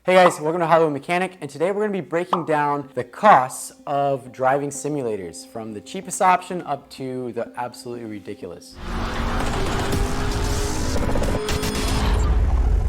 Hey guys, welcome to Hollywood Mechanic, and today we're going to be breaking down the costs of driving simulators from the cheapest option up to the absolutely ridiculous.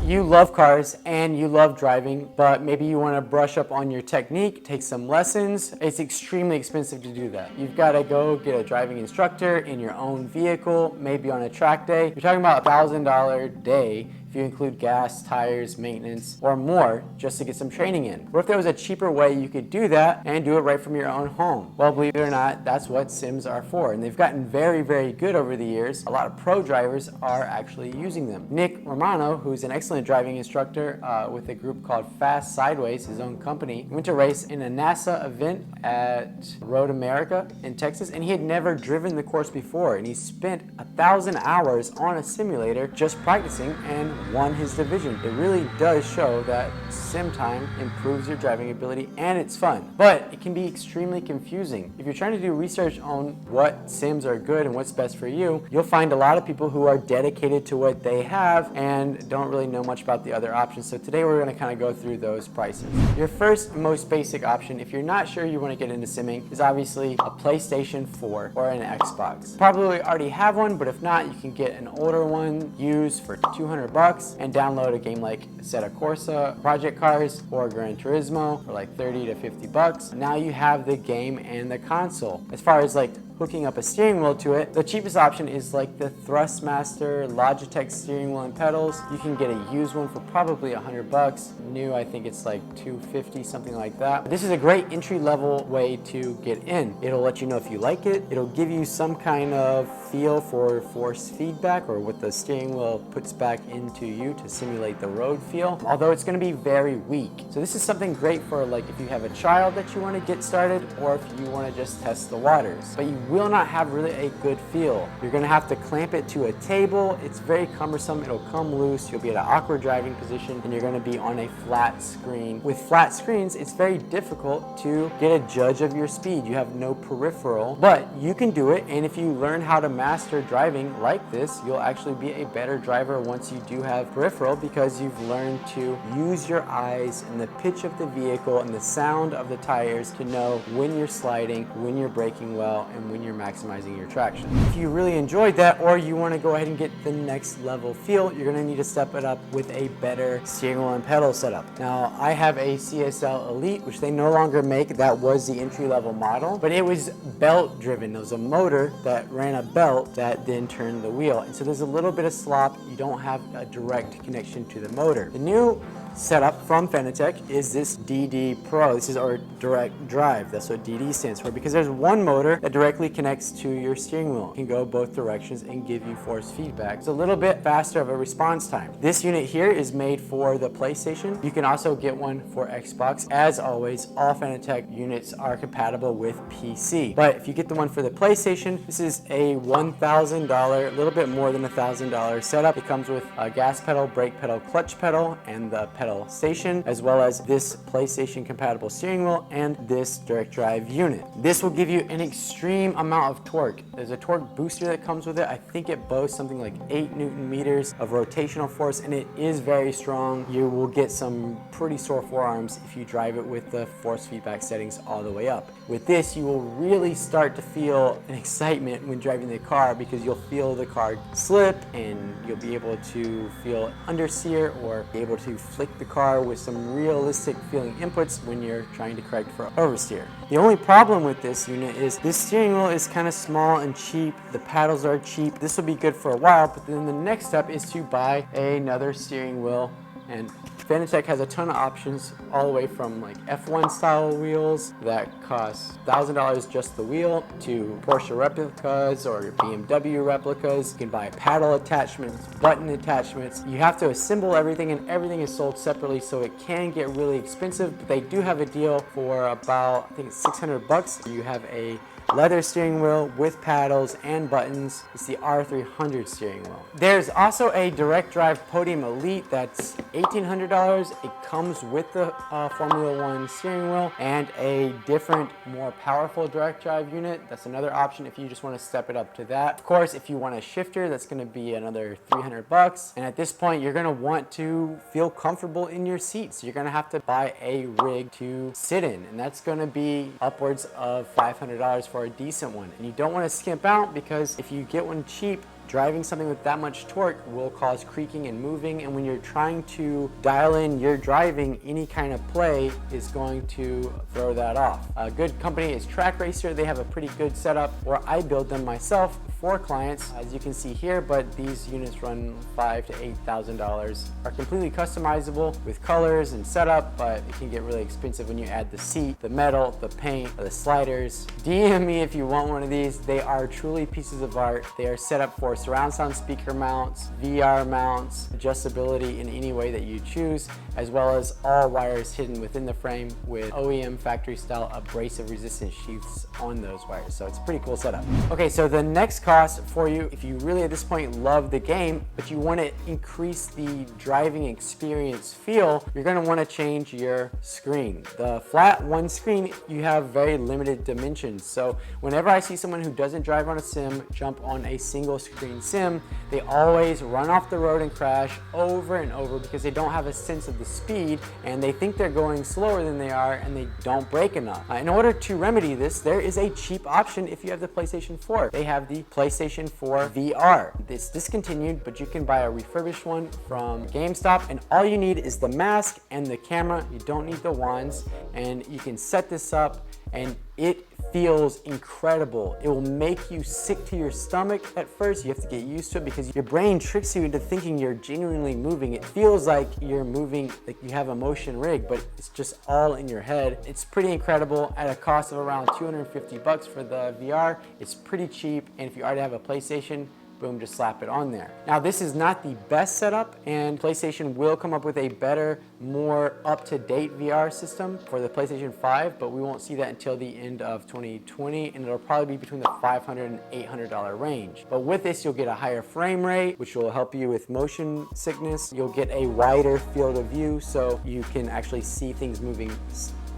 You love cars and you love driving, but maybe you want to brush up on your technique, take some lessons. It's extremely expensive to do that. You've got to go get a driving instructor in your own vehicle, maybe on a track day. You're talking about a $1,000 day if you include gas, tires, maintenance, or more just to get some training in. What if there was a cheaper way you could do that and do it right from your own home? Well, believe it or not, that's what sims are for, and they've gotten very, very good over the years. A lot of pro drivers are actually using them. Nick Romano, who's an excellent driving instructor with a group called Fast Sideways, his own company, went to race in a NASA event at Road America in Texas, and he had never driven the course before, and he spent 1,000 hours on a simulator just practicing and won his division. It really does show that sim time improves your driving ability and it's fun, but it can be extremely confusing. If you're trying to do research on what sims are good and what's best for you, you'll find a lot of people who are dedicated to what they have and don't really know much about the other options. So today we're going to kind of go through those prices. Your first most basic option, if you're not sure you want to get into simming, is obviously a PlayStation 4 or an Xbox. Probably already have one, but if not, you can get an older one used for $200 and download a game like Assetto Corsa, Project Cars, or Gran Turismo for like 30 to 50 bucks. Now you have the game and the console. As far as like hooking up a steering wheel to it, the cheapest option is like the Thrustmaster Logitech steering wheel and pedals. You can get a used one for probably 100 bucks. New, I think it's like 250, something like that. This is a great entry-level way to get in. It'll let you know if you like it. It'll give you some kind of feel for force feedback or what the steering wheel puts back into you to simulate the road feel, although it's going to be very weak. So this is something great for like if you have a child that you want to get started, or if you want to just test the waters. But you will not have really a good feel. You're going to have to clamp it to a table. It's very cumbersome. It'll come loose. You'll be at an awkward driving position, and you're going to be on a flat screen. With flat screens, it's very difficult to get a judge of your speed. You have no peripheral, but you can do it. And if you learn how to master driving like this, you'll actually be a better driver once you do have peripheral, because you've learned to use your eyes and the pitch of the vehicle and the sound of the tires to know when you're sliding, when you're braking well, and when you're maximizing your traction. If you really enjoyed that, or you want to go ahead and get the next level feel, you're going to need to step it up with a better steering wheel and pedal setup. Now, I have a CSL Elite, which they no longer make. That was the entry-level model, but it was belt driven. There was a motor that ran a belt that then turned the wheel, and so there's a little bit of slop. You don't have a direct connection to the motor. The new setup from Fanatec is this DD Pro. This is our direct drive. That's what DD stands for, because there's one motor that directly connects to your steering wheel. It can go both directions and give you force feedback. It's a little bit faster of a response time. This unit here is made for the PlayStation. You can also get one for Xbox. As always, all Fanatec units are compatible with PC. But if you get the one for the PlayStation, this is a $1,000, a little bit more than $1,000 setup. It comes with a gas pedal, brake pedal, clutch pedal, and the pedal station, as well as this PlayStation compatible steering wheel and this direct drive unit. This will give you an extreme amount of torque. There's a torque booster that comes with it. I think it boasts something like 8 Newton meters of rotational force, and it is very strong. You will get some pretty sore forearms if you drive it with the force feedback settings all the way up. With this, you will really start to feel an excitement when driving the car, because you'll feel the car slip and you'll be able to feel understeer or be able to flick the car with some realistic feeling inputs when you're trying to correct for oversteer. The only problem with this unit is this steering wheel is kind of small and cheap. The paddles are cheap. This will be good for a while, but then the next step is to buy another steering wheel, and Fanatec has a ton of options, all the way from like F1 style wheels that cost $1,000 just the wheel, to Porsche replicas or BMW replicas. You can buy paddle attachments, button attachments. You have to assemble everything, and everything is sold separately, so it can get really expensive. But they do have a deal for about, I think it's 600 bucks. You have a leather steering wheel with paddles and buttons. It's the R300 steering wheel. There's also a direct drive Podium Elite that's $1,800. It comes with the Formula One steering wheel and a different, more powerful direct drive unit. That's another option if you just want to step it up to that. Of course, if you want a shifter, that's going to be another $300. And at this point, you're going to want to feel comfortable in your seats. You're going to have to buy a rig to sit in, and that's going to be upwards of $500 for a decent one. And you don't want to skimp out, because if you get one cheap, driving something with that much torque will cause creaking and moving, and when you're trying to dial in your driving, any kind of play is going to throw that off. A good company is Track Racer. They have a pretty good setup where I build them myself for clients, as you can see here, but these units run $5,000 to $8,000. Are completely customizable with colors and setup, but it can get really expensive when you add the seat, the metal, the paint, the sliders. DM me if you want one of these. They are truly pieces of art. They are set up for surround sound speaker mounts, VR mounts, adjustability in any way that you choose, as well as all wires hidden within the frame with OEM factory style abrasive resistant sheaths on those wires. So it's a pretty cool setup. Okay, so the next cost for you, if you really at this point love the game, but you want to increase the driving experience feel, you're going to want to change your screen. The flat one screen, you have very limited dimensions. So whenever I see someone who doesn't drive on a sim jump on a single screen sim, they always run off the road and crash over and over because they don't have a sense of the speed, and they think they're going slower than they are, and they don't brake enough. In order to remedy this, there is a cheap option if you have the PlayStation 4. They have the PlayStation 4 VR. It's discontinued, but you can buy a refurbished one from GameStop, and all you need is the mask and the camera. You don't need the wands, and you can set this up, and it feels incredible. It will make you sick to your stomach at first. You have to get used to it because your brain tricks you into thinking you're genuinely moving. It feels like you're moving, like you have a motion rig, but it's just all in your head. It's pretty incredible at a cost of around $250 for the VR. It's pretty cheap, and if you already have a PlayStation, boom, just slap it on there. Now, this is not the best setup, and PlayStation will come up with a better, more up-to-date VR system for the PlayStation 5, but we won't see that until the end of 2020, and it'll probably be between the $500 and $800 range. But with this, you'll get a higher frame rate, which will help you with motion sickness. You'll get a wider field of view, so you can actually see things moving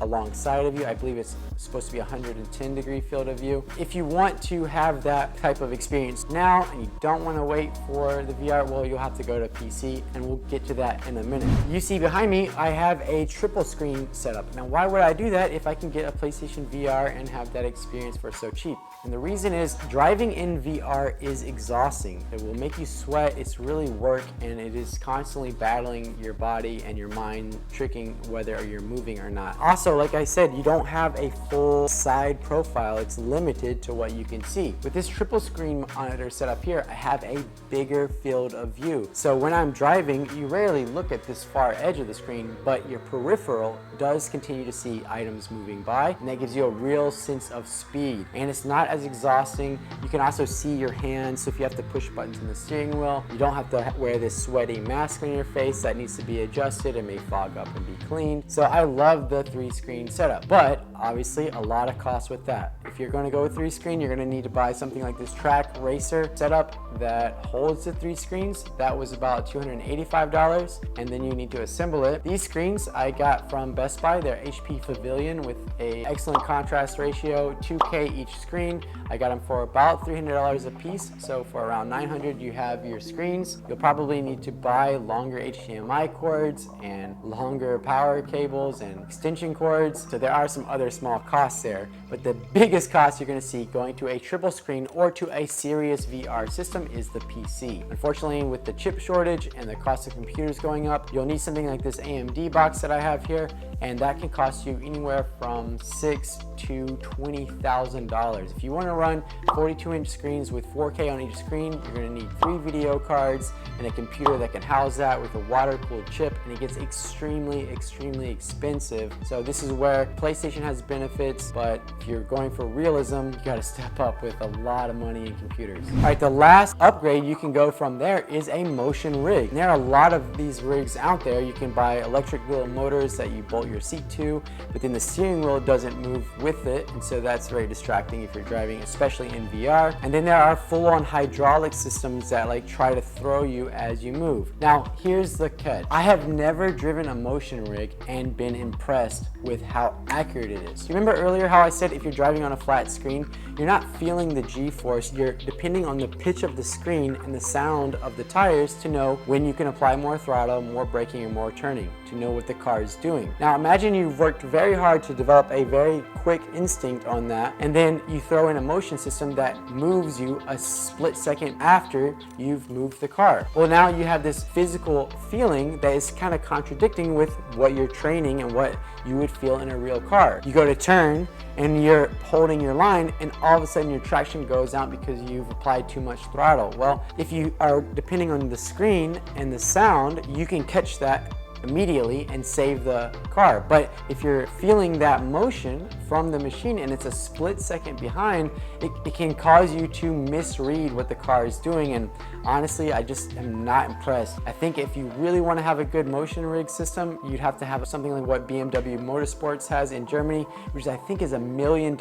alongside of you. I believe it's supposed to be 110-degree field of view. If you want to have that type of experience now and you don't want to wait for the VR, well, you'll have to go to PC, and we'll get to that in a minute. You see behind me, I have a triple screen setup. Now, why would I do that if I can get a PlayStation VR and have that experience for so cheap? And the reason is driving in VR is exhausting. It will make you sweat. It's really work, and it is constantly battling your body and your mind, tricking whether you're moving or not. Also, like I said, you don't have a full side profile. It's limited to what you can see. With this triple screen monitor set up here, I have a bigger field of view. So when I'm driving, you rarely look at this far edge of the screen, but your peripheral does continue to see items moving by, and that gives you a real sense of speed. And it's not as exhausting. You can also see your hands, so if you have to push buttons on the steering wheel, you don't have to wear this sweaty mask on your face that needs to be adjusted and may fog up and be cleaned. So I love the 3-screen setup, but obviously a lot of costs with that. If you're going to go with 3-screen, you're going to need to buy something like this Track Racer setup that holds the 3 screens. That was about $285, and then you need to assemble it. These screens I got from Best Buy. They're HP Pavilion with an excellent contrast ratio, 2K each screen. I got them for about $300 a piece, so for around $900 you have your screens. You'll probably need to buy longer HDMI cords and longer power cables and extension cords, so there are some other small costs there, but the biggest cost you're going to see going to a triple screen or to a serious VR system is the PC. Unfortunately, with the chip shortage and the cost of computers going up, you'll need something like this AMD box that I have here, and that can cost you anywhere from $6,000 to $20,000. If you want to run 42-inch screens with 4K on each screen, you're going to need 3 video cards and a computer that can house that with a water-cooled chip, and it gets extremely expensive. So this is where PlayStation has benefits, but if you're going for realism, you got to step up with a lot of money in computers. All right, the last upgrade you can go from there is a motion rig. And there are a lot of these rigs out there. You can buy electric wheel motors that you bolt your seat to, but then the steering wheel doesn't move with it, and so that's very distracting if you're driving, especially in VR. And then there are full-on hydraulic systems that like try to throw you as you move. Now, here's the catch. I have never driven a motion rig and been impressed with how accurate it is. You remember earlier how I said if you're driving on a flat screen, you're not feeling the G-force, you're depending on the pitch of the screen and the sound of the tires to know when you can apply more throttle, more braking, or more turning, to know what the car is doing. Now imagine you've worked very hard to develop a very quick instinct on that, and then you throw in a motion system that moves you a split second after you've moved the car. Well, now you have this physical feeling that is kind of contradicting with what you're training and what you would feel in a real car. You go to turn and you're holding your line, and all of a sudden your traction goes out because you've applied too much throttle. Well, if you are depending on the screen and the sound, you can catch that immediately and save the car. But if you're feeling that motion from the machine and it's a split second behind, it can cause you to misread what the car is doing. And honestly, I just am not impressed. I think if you really want to have a good motion rig system, you'd have to have something like what BMW Motorsports has in Germany, which I think is $1 million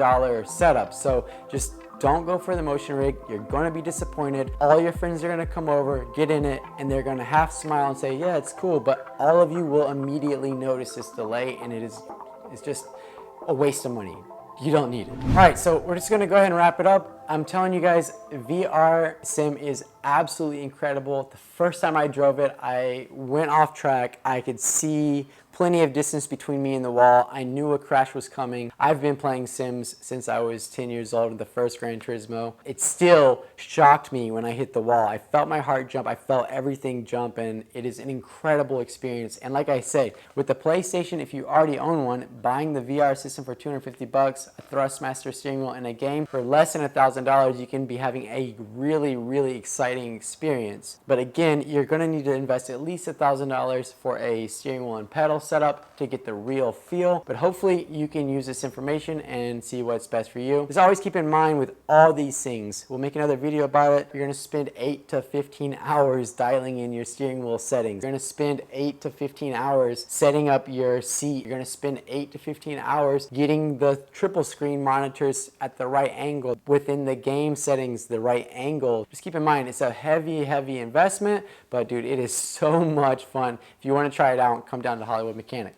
setup. So just don't go for the motion rig. You're gonna be disappointed. All your friends are gonna come over, get in it, and they're gonna half smile and say, yeah, it's cool, but all of you will immediately notice this delay, and it's just a waste of money. You don't need it. All right, so we're just gonna go ahead and wrap it up. I'm telling you guys, VR sim is absolutely incredible. The first time I drove it, I went off track. I could see plenty of distance between me and the wall. I knew a crash was coming. I've been playing Sims since I was 10 years old, the first Gran Turismo. It still shocked me when I hit the wall. I felt my heart jump. I felt everything jump, and it is an incredible experience. And like I said, with the PlayStation, if you already own one, buying the VR system for $250, a Thrustmaster steering wheel, and a game for less than $1,000, you can be having a really, really exciting experience. But again, you're gonna need to invest at least $1,000 for a steering wheel and pedal setup to get the real feel. But hopefully you can use this information and see what's best for you. Just always keep in mind with all these things, we'll make another video about it, you're gonna spend 8 to 15 hours dialing in your steering wheel settings. You're gonna spend 8 to 15 hours setting up your seat. You're gonna spend 8 to 15 hours getting the triple screen monitors at the right angle, within the game settings, the right angle. Just keep in mind, it's a heavy investment, but dude, it is so much fun. If you wanna try it out, come down to Hollywood Mechanic.